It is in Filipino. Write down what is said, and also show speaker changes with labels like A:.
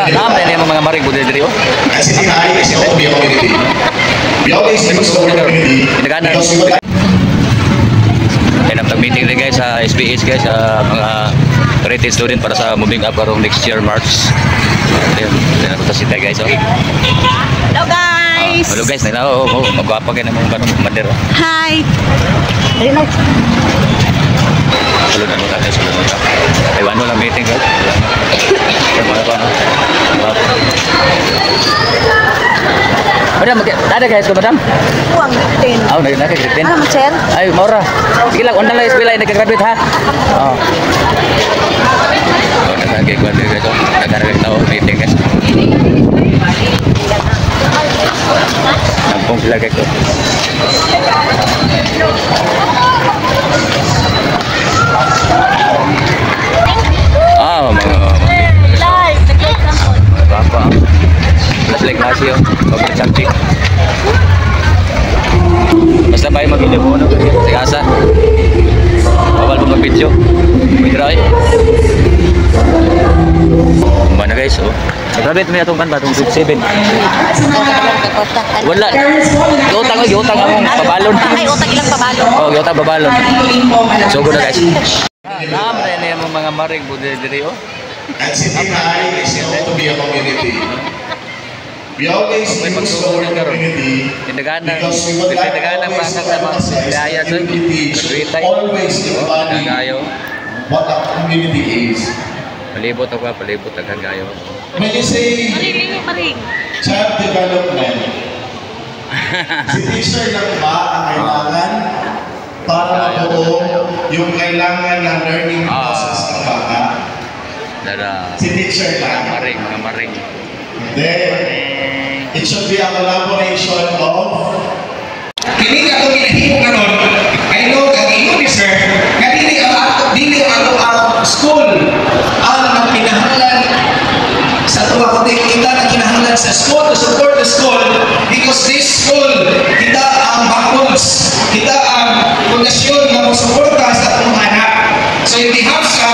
A: Naam na yung mga maring budel diri oh.
B: At City High is also Biao community. Biao is the most community because we would like
A: meeting rin guys sa SBS guys sa mga rated student para sa moving up karong next year March. Ayun, napunta si guys oh.
C: Hello guys.
A: Hello guys, nila oh, magwapa kayo namang kanong commander oh.
C: Hi. Dali na.
A: Sulod na guys, sulod na. Ay ano lang meeting guys. Mga pa no. Madam, ada guys ko madam?
C: Uang din.
A: Oh, nagkakagripin.
C: Ano mo, sir?
A: Ay, maura. Sige lang, online lang eskwela, nagkagraduate ha? Oo. Oh, nagkakagripin guys. Nagkakagripin na meeting guys. Nampong sila guys ko. Papa. Plus like nasi yung pabalik something. Basta ba yung mag-video mo, no? Sigasa. Bawal mo mag-video. May try. Mana guys, oh. Grabe ito may atong kan ba? Itong 7. Wala. Yutang akong pabalon.
C: Ay, utang ilang pabalon.
A: Oh, yutang pabalon. So, good na guys. Naam na yung mga maring budel diri, oh.
B: at City High is also Biao community. We always use the word community because we would like always to emphasize that community should always embody what a community is.
A: Palibot ako, palibot ang gayo.
B: When you say child development, si teacher lang ba ang kailangan para mabuo yung kailangan ng learning process ng bata? Si teacher lang.
A: Mga maring.
B: Then, it should be a collaboration of
D: kini ka itong hinahimong kanon, I know kag ingon ni sir, nga dili ang school ang pinahanglan sa tuwa kundi kita na kinahanglan sa school to support the school because this school kita ang backbones, kita ang pundasyon nga mosuporta sa atong anak. So in behalf sa